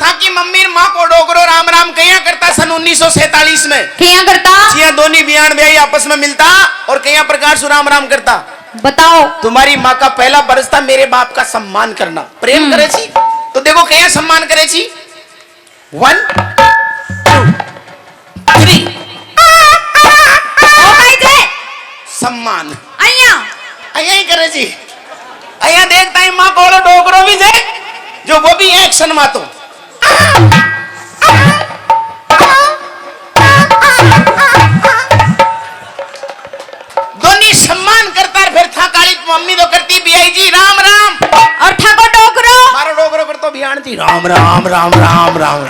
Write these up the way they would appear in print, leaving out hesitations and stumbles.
था कि मम्मी माँ को डोगरो राम राम कया करता सन 1947 में क्या करता चिया दोनी बियान ब्याई आपस में मिलता और कया प्रकार से राम राम करता। बताओ। तुम्हारी माँ का पहला बरस था मेरे बाप का सम्मान करना, प्रेम करे छी तो देखो कया सम्मान करे छी 1 2 3 सम्मान अया ही करे छी। अया देखता है माँ को डोगरो भी जे जो वो भी एक्शन में तो दोनी सम्मान करता है। फिर था काली मम्मी तो करती बियाई जी राम राम और ठाको डोगरो मारो डोगरो कर तो बियान थी राम राम राम राम राम।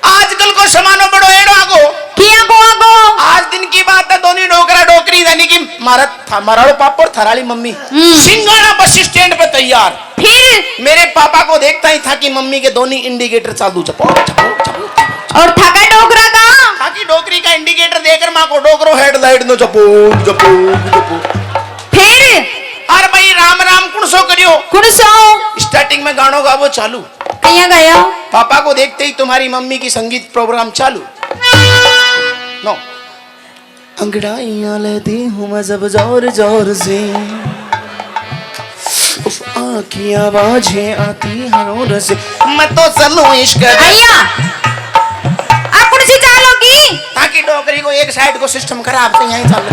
आजकल को समानो बड़ो एड़ो आगो किया को आगो आज दिन की बात है दोनी डोगरा डोकरी यानी कि माराड़ो पापा और थराली मम्मी सिंगाड़ा बस स्टैंड पे तैयार। फिर मेरे पापा को देखता ही था कि मम्मी के दोनों इंडिकेटर चालू चपो चपो चपो और ठाका डोगरा का ताकि डोकरी का इंडिकेटर देकर माँ को डोगरो हेडलाइट नो चपो चपो चपो। फिर और भाई राम राम कुण सो करियो कुण सो स्टार्टिंग में गानों गा वो चालू कहीं गया पापा को देखते ही तुम्हारी मम्मी की संगीत प्रोग्राम चालू। नो अंगड़ाइयां लेती हूँ मैं जब जोर जोर से उफ की आवाजें आती हरों से मैं तो चलूं इश्क भैया आप कौन सी चालोगी ताकि डोगरी को एक साइड को सिस्टम खराब से यहीं चल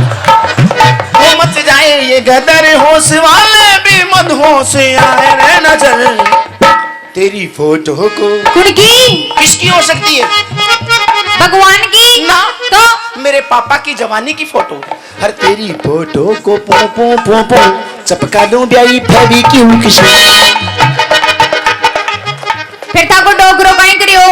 वो मत से जाए ये गदर होश वाले भी मत होश आए रे नजर तेरी फोटो को कुड़की किसकी हो सकती है भगवान की ना तो मेरे पापा की जवानी की फोटो हर तेरी फोटो को पो पो पो पो चपका दूं ब्याई फेवी क्यों किसी फिर ताको डोगरो कहीं करियो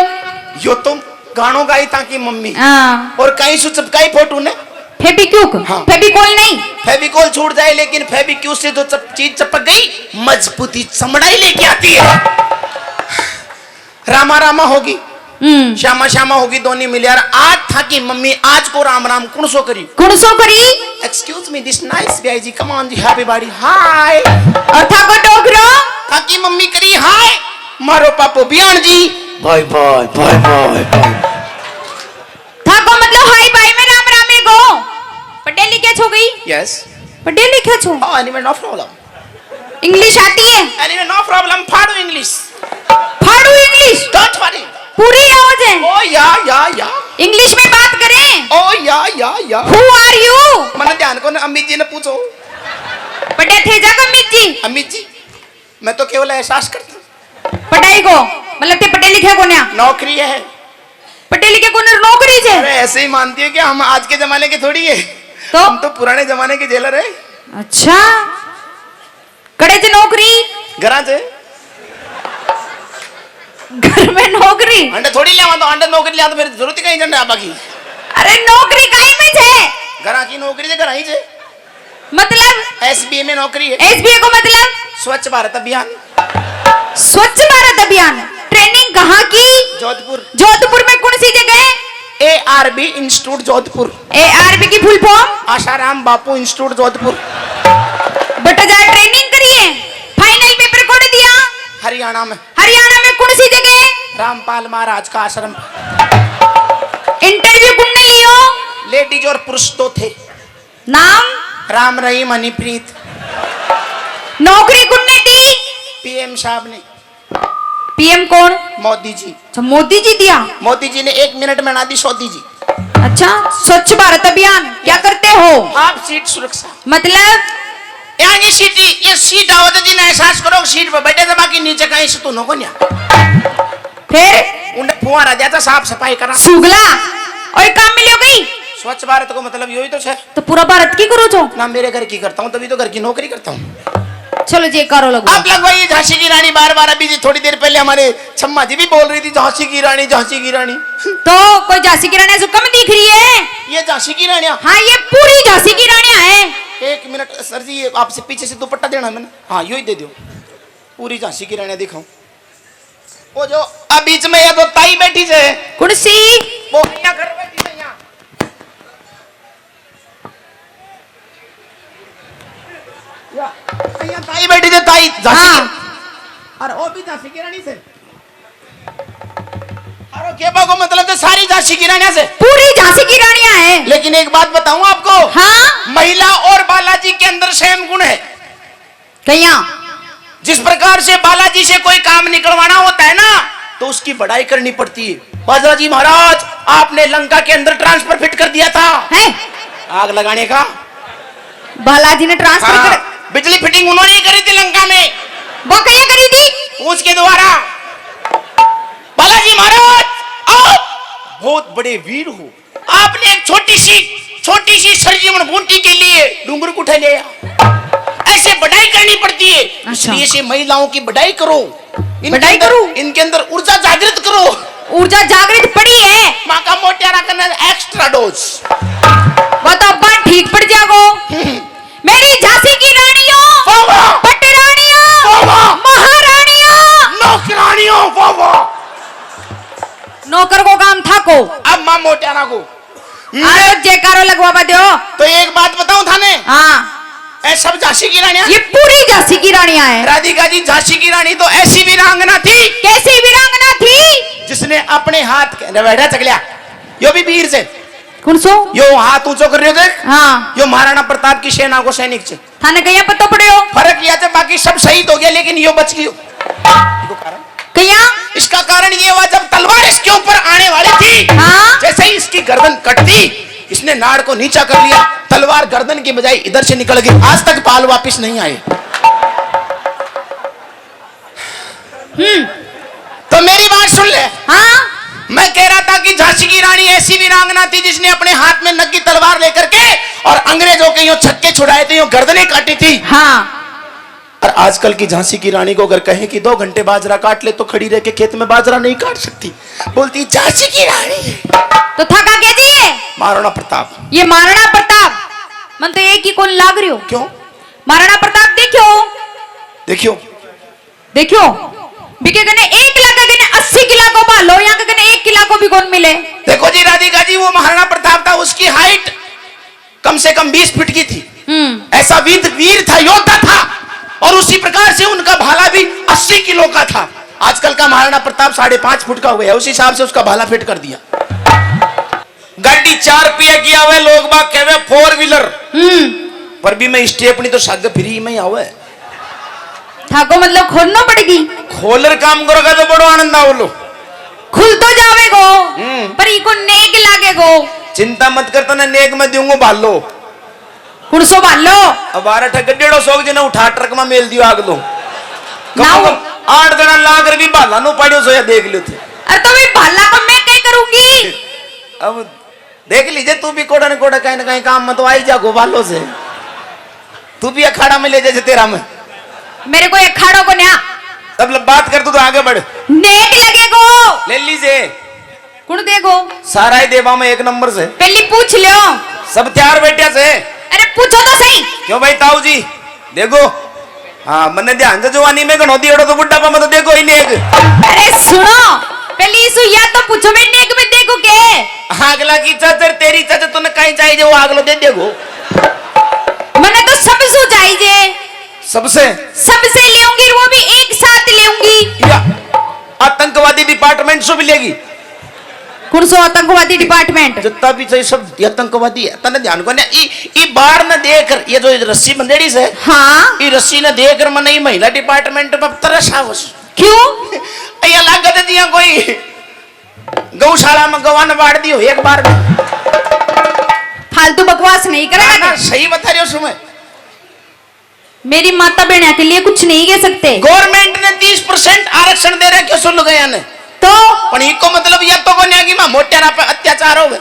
यो तुम गानों गाई ताकि मम्मी हाँ और कहीं से चपकाई फोटो ने फेबिक्विक हाँ। फेबिकोल नहीं फेविकोल छूट जाए लेकिन फेविक्यू से जो चीज चपक गई मजबूती चमड़ाई लेके आती है। रामा रामा होगी श्यामा श्यामा होगी दोनों मिलियर आज था कि मम्मी आज को राम राम कुण सो करी एक्सक्यूज मी दिस नाइस ब्याई जी कम ऑन जी हैप्पी बॉडी हाय और थाको डोगरो ताकि मम्मी करी हाय मारो पापो बियान जी बाय बाय बाय बाय थाको मतलब हाय बाय में राम रामे को पढ़े लिखे छो गई यस पढ़े लिखे छो एनीवे नो प्रॉब्लम इंग्लिश आती है एनीवे नो प्रॉब्लम फाड़ो इंग्लिश डोंट वरी पूरी आवाज है ओ या इंग्लिश में बात करें ओ या हु आर यू मैंने ध्यान को अमित जी ने पूछो पढ़े थे जा अमित जी मैं तो केवल एहसास करता हूँ पढ़ाई को मतलब ते पढ़े लिखे को ना नौकरी है पढ़े लिखे को नौकरी से अरे ऐसे ही मानती है कि हम आज के जमाने के थोड़ी है तो हम तो पुराने जमाने के जेलर है। अच्छा कड़े से नौकरी घरा से घर में नौकरी अंडे थोड़ी लिया तो अंडे नौकरी लिया तो फिर जरूरत ही कहीं जंडे आप की अरे नौकरी काई में छे घरा की नौकरी से घरा ही से मतलब एसबीए में नौकरी है। एसबीए को मतलब स्वच्छ भारत अभियान ट्रेनिंग कहाँ की जोधपुर में कौन सी जगह एआरबी इंस्टीट्यूट जोधपुर एआरबी की फुल फॉर्म आशाराम बापू इंस्टीट्यूट जोधपुर बेटा जा ट्रेनिंग करिए फाइनल पेपर कौन दिया हरियाणा में कौन सी जगह रामपाल महाराज का आश्रम। इंटरव्यू कौन ने लियो लेडीज और पुरुष तो थे नाम राम रहीम हनीप्रीत नौकरी कौन ने दी पीएम साहब ने पीएम कौन मोदी जी अच्छा मोदी जी दिया मोदी जी ने 1 मिनट में ना दी सोदी जी। अच्छा स्वच्छ भारत अभियान क्या करते हो आप सीट सुरक्षा मतलब यहाँ ये सीट आवत जी ने एहसास करो सीट पर बैठे थे बाकी नीचे कहीं से तो नको न्या फिर उन्हें फुहारा जाता साफ सफाई करा सुगला और काम मिलियो गई स्वच्छ भारत को मतलब यही तो है तो पूरा भारत की करो जो ना मेरे घर की करता हूँ तभी तो घर की नौकरी करता हूँ। चलो जी करो लगो आप लगवाइए झांसी की रानी बार अभी जी थोड़ी देर पहले हमारे छम्मा जी भी बोल रही थी झांसी की रानी तो कोई झांसी की रानी कम दिख रही है ये झांसी की रानियां हाँ ये पूरी झांसी की रानियां है। 1 मिनट सर जी ये आपसे पीछे से दुपट्टा देना है मैंने हाँ यू ही दे दो पूरी झांसी की रानियां दिखाऊं वो जो अब बीच में ये तो ताई बैठी है कुर्सी वो यहाँ घर बैठी है यहाँ ताई बैठी है ताई झांसी और वो भी झांसी की रानी से के बागो मतलब तो सारी झांसी की रानियां से पूरी झांसी की रानियां हैं। लेकिन एक बात बताऊं आपको, हाँ महिला और बालाजी के अंदर सेम गुण है। कहिया जिस प्रकार से बालाजी से कोई काम निकलवाना होता है ना, तो उसकी बड़ाई करनी पड़ती है। बालाजी महाराज, आपने लंका के अंदर ट्रांसफर फिट कर दिया था है आग लगाने का। बालाजी ने ट्रांसफर हाँ, कर बिजली फिटिंग उन्होंने ही करी थी लंका में, वो कहीं करी थी उसके द्वारा। बालाजी महाराज, आप बहुत बड़े वीर हो, आपने एक छोटी सी सरजीवन बूटी के लिए डूंगर को उठा लिया। ऐसे बढ़ाई करनी पड़ती है। अच्छा। इसलिए से महिलाओं की बढ़ाई करो, बढ़ाई करूं? इनके अंदर ऊर्जा जागृत करो। ऊर्जा जागृत पड़ी है, माँ का मोटियारा करना एक्स्ट्रा डोज। वो तो अब ठीक पड़ जाओ। मेरी झांसी की रानियों, पटरानियों, महारानियों, नौकरानियों, नौकर को काम था को अब माँ मोटियारा को आज जयकारो लगवा दो। तो एक बात बताऊं थाने, हाँ ऐ सब झांसी की रानियां, ये पूरी झांसी की रानियां हैं। राधिका जी झांसी की रानी तो ऐसी वीरांगना थी। कैसी वीरांगना थी? जिसने अपने हाथ बैठा चकलिया, यो भी वीर से कौन सो यो हाथ ऊंचो कर रहे थे। हाँ यो महाराणा प्रताप की सेना को सैनिक से थाने कहिया पत्तो पड़े हो। फर्क यह था, बाकी सब शहीद हो गया लेकिन यो बच गयो। कहिया इसका कारण ये हुआ, जब तलवार इसके ऊपर आने वाली थी, हाँ जैसे ही इसकी गर्दन कटती, इसने नाड़ को नीचा कर लिया, तलवार गर्दन की बजाय इधर से निकल गई। आज तक बाल वापस नहीं आए। तो मेरी बात सुन ले। हाँ मैं कह रहा था कि झांसी की रानी ऐसी वीरांगना थी जिसने अपने हाथ में नंगी तलवार लेकर के और अंग्रेजों के यूं छक्के छुड़ाए थे, यूं गर्दनें काटी थी। हाँ और आजकल की झांसी की रानी को अगर कहें कि 2 घंटे बाजरा काट ले, तो खड़ी रह के खेत में बाजरा नहीं काट सकती। बोलती झांसी की रानी। तो थका क्या जी? महाराणा प्रताप। ये महाराणा प्रताप मन तो एक ही कौन लाग रही हो। क्यों? महाराणा प्रताप देखो देखियो देखो बिके गने 1 लाख के गने 80 किला को पालो, यहाँ के गने 1 किला को भी कौन मिले। देखो जी राधिका जी, वो महाराणा प्रताप था, उसकी हाइट कम से कम 20 फीट की थी। ऐसा वीर था, योद्धा था, और उसी प्रकार से उनका भाला भी 80 किलो का था। आजकल का महाराणा प्रताप 5.5 फुट का हो गया, उस हिसाब से उसका भाला फिट कर दिया। गाड़ी 4 पिया किया हुआ, लोग बाग कहे 4 व्हीलर, पर भी मैं स्टेपनी तो साग फ्री में ही आवे। थाको मतलब खोलना पड़ेगी। खोलर काम करोगा तो बड़ो आनंद आवलो। खुल तो जावेगो, पर इको नेक लागेगो। चिंता मत करता ना, नेक में दूंगा भालो। कुर्सो भालो अब 12 150 सौ जना उठा ट्रक में मेल दियो आग दो। नाउ 8 जना लाग रही भाला नो पड़ियो सो या देख लो थे। अरे तो भाई भाला को मैं क्या करूंगी। अब देख लीजिए, तू भी कोड़ा न कोड़ा कहीं ना कहीं काम में तो आई जा गोवालों से। तू भी अखाड़ा में ले जैसे तेरा में। मेरे को अखाड़ों को न्या तब बात कर तू तो आगे बढ़। नेक लगेगो। ले लीजिए, कौन देगो? सारा ही देवा में 1 नंबर से। पहली पूछ लो। सब तैयार बैठे से। अरे पूछो तो सही। क्यों भाई ताऊ जी देखो। हाँ मन्ने ध्यान से जवानी में गणोती एड़ो तो बुढ़ापा में तो देखो ही नेक। अरे सुनो, पहली इस या तो पूछो मैं नेक में देखो के। अगला की चाचर तेरी चाचर तूने कहीं चाहिए वो अगलो दे देखो। मैंने तो सब सु चाहिए, सबसे सबसे लेऊंगी, वो भी एक साथ लेऊंगी। या आतंकवादी डिपार्टमेंट से भी लेगी। कौन सो आतंकवादी डिपार्टमेंट? जितना भी चाहिए सब आतंकवादी है। तने ध्यान को ई बार न देकर ये जो रस्सी बंधेड़ी से, हाँ ई रस्सी न देकर मन ई महिला डिपार्टमेंट में तरस आवस। क्यों? ये लागत दिया कोई गौशाला में गवान बाढ़ दियो एक बार में। फालतू बकवास नहीं करेगा। ना, सही बता रही हो सुमे। मेरी माता बहना के लिए कुछ नहीं कह सकते। गवर्नमेंट ने 30% आरक्षण दे रहे, क्यों सुन गया ने तो पण इको मतलब ये तो कोन्या की मां मोटेरा पे अत्याचार होवे।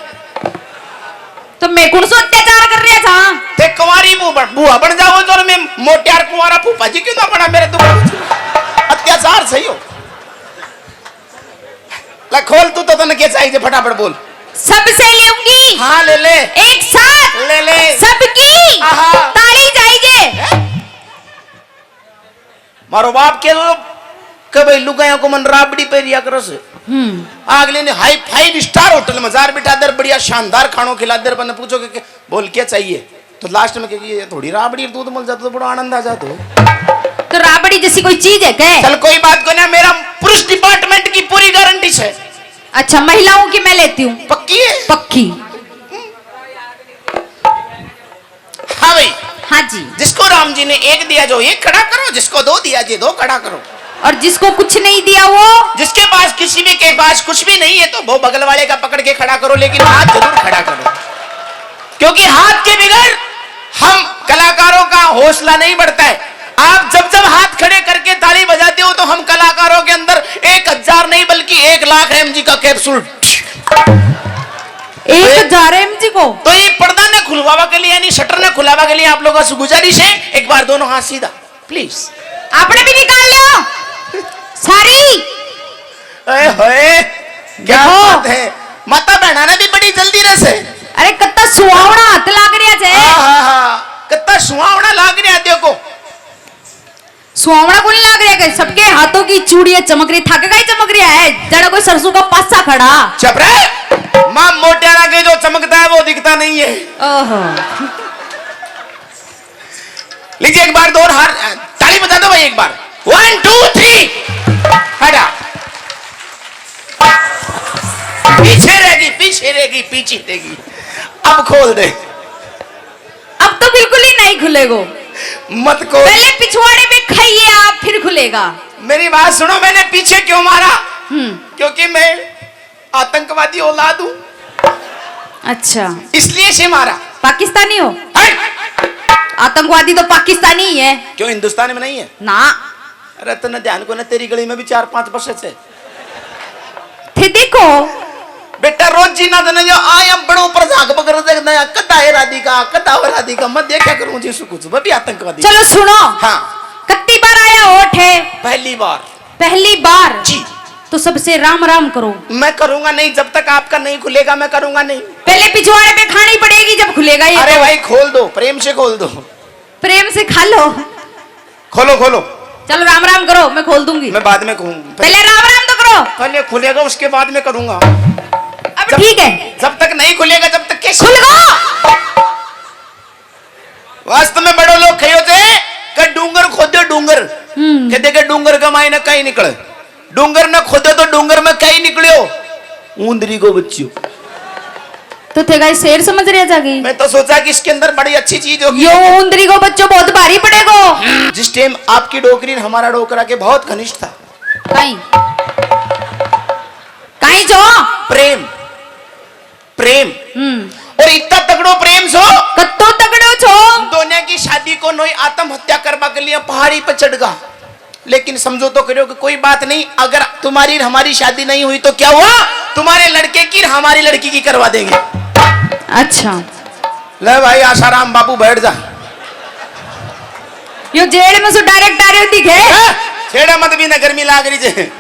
तो मैं कौन सो अत्याचार कर रहा था? ते कुंवारी बुआ बन जाओ तो मैं मोटियार कुंवारा फूफा जी क्यों ना बना मेरे तो अत्याचार सही हो। ला खोल तू तो तने क्या चाहिए फटाफट बोल। सबसे लेऊंगी। हाँ ले ले, एक साथ ले ले सबकी ताली चाहिए। मारो बाप के कभी लुगाया को मन राबड़ी पे रिया करो से। अगले ने हाई 5 स्टार होटल में जार बिठा दर, बढ़िया शानदार खानों खिला दर, बने पूछो कि बोल क्या चाहिए, तो लास्ट में कहिए थोड़ी राबड़ी दूध मिल जाता तो बड़ा आनंद आ जाता। तो राबड़ी जैसी कोई चीज है क्या? चल कोई बात को ना, मेरा पुरुष डिपार्टमेंट की पूरी गारंटी है। अच्छा, महिलाओं की मैं लेती हूँ। पक्की है? पक्की। हाँ भाई। हाँ जी। जिसको राम जी ने एक दिया जो एक खड़ा करो, जिसको दो दिया जी दो खड़ा करो। और जिसको कुछ नहीं दिया वो, जिसके पास किसी भी के पास कुछ भी नहीं है तो वो बगल वाले का पकड़ के खड़ा करो, लेकिन हाथ जरूर खड़ा करो, क्योंकि हाथ के बगैर हम कलाकारों का हौसला नहीं बढ़ता है। आप जब जब हाथ खड़े करके ताली बजाते हो तो हम कलाकारों के अंदर 1000 नहीं बल्कि 1,00,000 mg का कैप्सूल। 1000 mg को तो ये पर्दा ने खुलवावा के लिए यानी शटर ने खुलावा के लिए आप लोगों से गुजारिश है, एक बार दोनों हाथ सीधा प्लीज। आपने भी निकाल लो सारी। होए क्या बात है, माता बहना ने भी बड़ी जल्दी रस है। अरे कितना सुहावना हाथ लाग रहा छे। कितना सुहावना लाग रहा देखो। सुहावना को नहीं लाग रहा है, सबके हाथों की चूड़ियां चमक रही, थक गई चमक रहा है, जरा कोई सरसों का पासा खड़ा। चुप रहे, मां मोटियारा के जो चमकता है वो दिखता नहीं है। ओहो। लीजिए एक बार दो हार ताली बजा दो भाई, एक बार 1 2 3 हटा। पीछे रहेगी पीछे रहेगी पीछे रहेगी। अब खोल दे। अब तो बिल्कुल ही नहीं खुलेगा। मत खोल, पहले पिछवाड़े में खाइए आप, फिर खुलेगा। मेरी बात सुनो, मैंने पीछे क्यों मारा? क्योंकि मैं आतंकवादी औलाद हूं। अच्छा, इसलिए से मारा। पाकिस्तानी हो? आतंकवादी तो पाकिस्तानी ही है। क्यों हिंदुस्तान में नहीं है? ना। अरे तो न ध्यान को न, तेरी गली में भी 4-5 बस है। फिर देखो बेटा रोज जीना देने जो आया बड़ों पर झाग पकड़ देखना या कदा है राधिका मैं देखा करूं जी कुछ वो भी आतंकवादी। चलो सुनो। हाँ। कितनी बार आया ओठ है? पहली बार। पहली बार जी। तो सबसे राम राम करो। मैं करूंगा नहीं, जब तक आपका नहीं खुलेगा मैं करूंगा नहीं। पहले पिछवाड़े पे खानी पड़ेगी जब खुलेगा ये। अरे भाई खोल दो, प्रेम से खोल दो। प्रेम से खा लो। खोलो खोलो। चलो राम राम करो, मैं खोल दूंगी। मैं बाद में कहूंगा, पहले राम राम तो करो। पहले खुलेगा उसके बाद में करूंगा। अब ठीक है, जब तक नहीं खुलेगा जब तक कैसे खुलेगा? वास्तव में बड़े लोग कहो थे डूंगर खोदे डूंगर कहते के डूंगर का मायने कहीं निकले, डूंगर न खोदे तो डूंगर में कहीं निकलियो ऊंदरी को बच्चियों। तो थे गाइस शेर समझ रहे जागी। मैं तो सोचा कि इसके अंदर बड़ी अच्छी चीज होगी। यो ऊंदरी को बच्चों बहुत भारी पड़ेगा। जिस टाइम आपकी डोकरी हमारा डोकरा के बहुत घनिष्ठ था। कहीं कहीं जो प्रेम प्रेम और इतना तगड़ो प्रेम सो कत्तो तगड़ो छो। दोनों की शादी को नोई आत्महत्या करवा के लिए पहाड़ी पर चढ़ गया, लेकिन समझो तो करो कि कोई बात नहीं, अगर तुम्हारी हमारी शादी नहीं हुई तो क्या हुआ, तुम्हारे लड़के की हमारी लड़की की करवा देंगे। अच्छा ले भाई आसाराम बापू बैठ जा। यो जेल में सो डायरेक्ट आ रहे दिखे। छेड़ा मत भी ना, गर्मी लाग रही है।